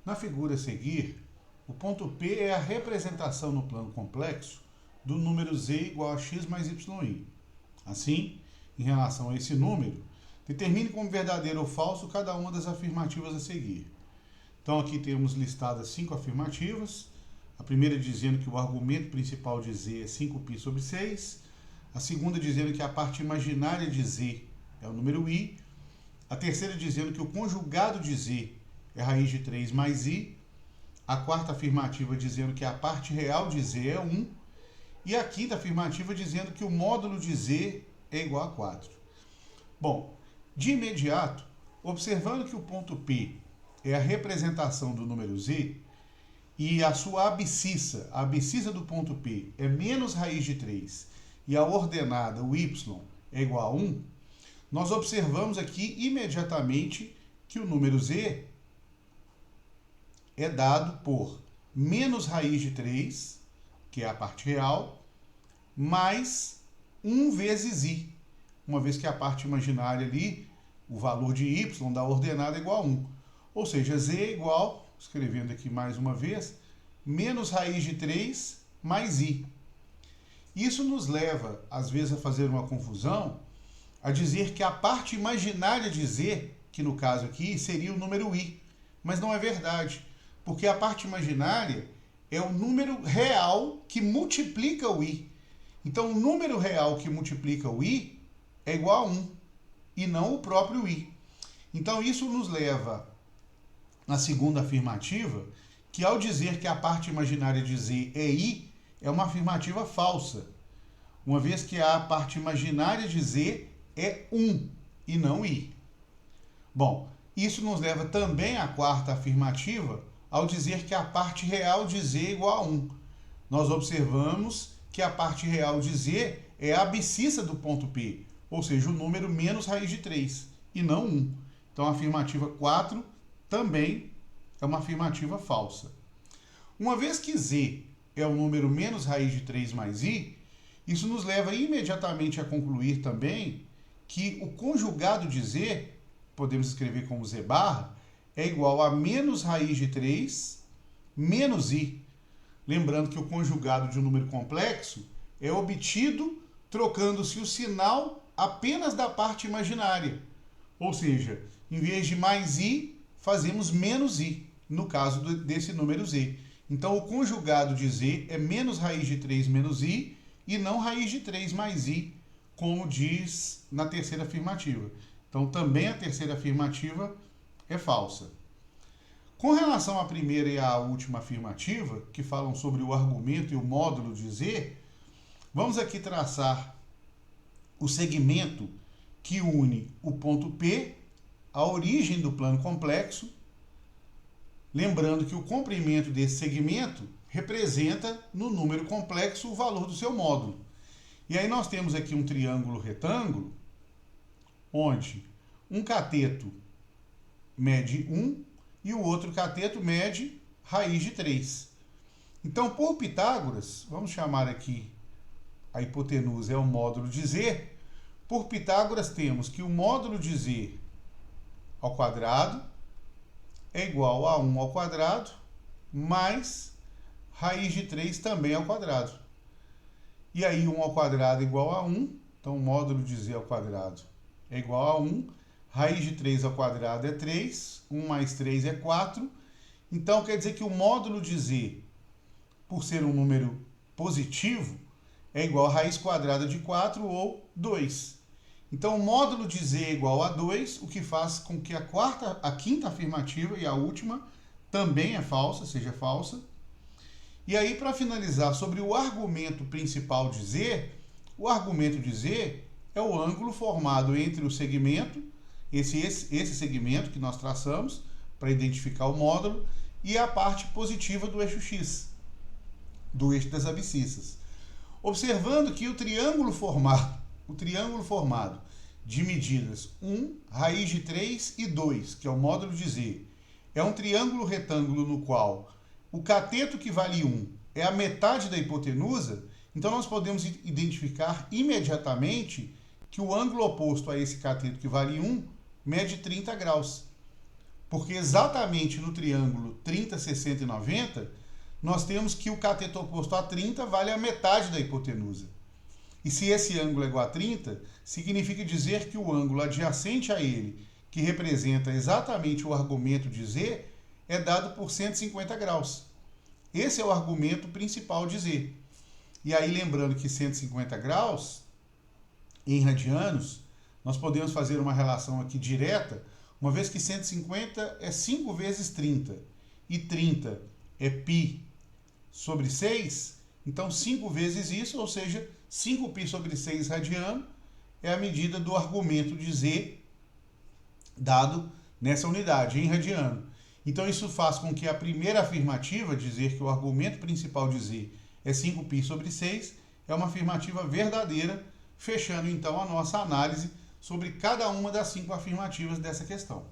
Na figura a seguir, o ponto P é a representação no plano complexo do número z igual a x mais yi. Assim, em relação a esse número, determine como verdadeiro ou falso cada uma das afirmativas a seguir. Então aqui temos listadas 5 afirmativas. A primeira dizendo que o argumento principal de z é 5π sobre 6. A segunda dizendo que a parte imaginária de z é o número i. A terceira dizendo que o conjugado de z é raiz de 3 mais i. A quarta afirmativa dizendo que a parte real de z é 1. E a quinta afirmativa dizendo que o módulo de z é igual a 4. Bom, de imediato, observando que o ponto P é a representação do número z e a sua abscissa, a abscissa do ponto P é menos raiz de 3 e a ordenada, o y, é igual a 1, nós observamos aqui imediatamente que o número z é dado por menos raiz de 3, que é a parte real, mais 1 vezes i, uma vez que a parte imaginária ali, o valor de y da ordenada é igual a 1. Ou seja, z é igual, escrevendo aqui mais uma vez, menos raiz de 3 mais i. Isso nos leva, às vezes, a fazer uma confusão, a dizer que a parte imaginária de z, que no caso aqui seria o número i, mas não é verdade, porque a parte imaginária é o número real que multiplica o i. Então, o número real que multiplica o i é igual a 1, e não o próprio i. Então, isso nos leva à segunda afirmativa, que ao dizer que a parte imaginária de z é i, é uma afirmativa falsa, uma vez que a parte imaginária de z é 1 e não i. Bom, isso nos leva também à quarta afirmativa, ao dizer que a parte real de z é igual a 1. Nós observamos que a parte real de z é a abscissa do ponto P, ou seja, o número menos raiz de 3, e não 1. Então, a afirmativa 4 também é uma afirmativa falsa. Uma vez que z é o número menos raiz de 3 mais i, isso nos leva imediatamente a concluir também que o conjugado de z, podemos escrever como z barra, é igual a menos raiz de 3 menos i. Lembrando que o conjugado de um número complexo é obtido trocando-se o sinal apenas da parte imaginária. Ou seja, em vez de mais i, fazemos menos i, no caso desse número z. Então, o conjugado de z é menos raiz de 3 menos i e não raiz de 3 mais i, como diz na terceira afirmativa. Então, também a terceira afirmativa é falsa. Com relação à primeira e à última afirmativa, que falam sobre o argumento e o módulo de z, vamos aqui traçar o segmento que une o ponto P à origem do plano complexo, lembrando que o comprimento desse segmento representa no número complexo o valor do seu módulo. E aí nós temos aqui um triângulo retângulo, onde um cateto mede 1 e o outro cateto mede raiz de 3. Então, por Pitágoras, vamos chamar aqui a hipotenusa é o módulo de z. Por Pitágoras temos que o módulo de z ao quadrado é igual a 1 ao quadrado mais raiz de 3 também ao quadrado. E aí 1 ao quadrado é igual a 1, então o módulo de z ao quadrado é igual a 1. Raiz de 3 ao quadrado é 3, 1 mais 3 é 4. Então, quer dizer que o módulo de z, por ser um número positivo, é igual a raiz quadrada de 4 ou 2. Então, o módulo de z é igual a 2, o que faz com que a quinta afirmativa e a última também é falsa, seja falsa. E aí, para finalizar, sobre o argumento principal de z, o argumento de z é o ângulo formado entre o segmento, esse segmento que nós traçamos para identificar o módulo, e a parte positiva do eixo x, do eixo das abscissas. Observando que o triângulo formado de medidas 1, raiz de 3 e 2, que é o módulo de z, é um triângulo retângulo no qual o cateto que vale 1 é a metade da hipotenusa, então nós podemos identificar imediatamente que o ângulo oposto a esse cateto que vale 1 mede 30 graus. Porque exatamente no triângulo 30, 60 e 90, nós temos que o cateto oposto a 30 vale a metade da hipotenusa. E se esse ângulo é igual a 30, significa dizer que o ângulo adjacente a ele, que representa exatamente o argumento de Z, é dado por 150 graus. Esse é o argumento principal de Z. E aí, lembrando que 150 graus, em radianos, nós podemos fazer uma relação aqui direta, uma vez que 150 é 5 vezes 30, e 30 é π sobre 6, então 5 vezes isso, ou seja, 5π sobre 6 radiano, é a medida do argumento de Z dado nessa unidade, em radiano. Então isso faz com que a primeira afirmativa, dizer que o argumento principal de Z é 5π sobre 6, é uma afirmativa verdadeira, fechando então a nossa análise sobre cada uma das 5 afirmativas dessa questão.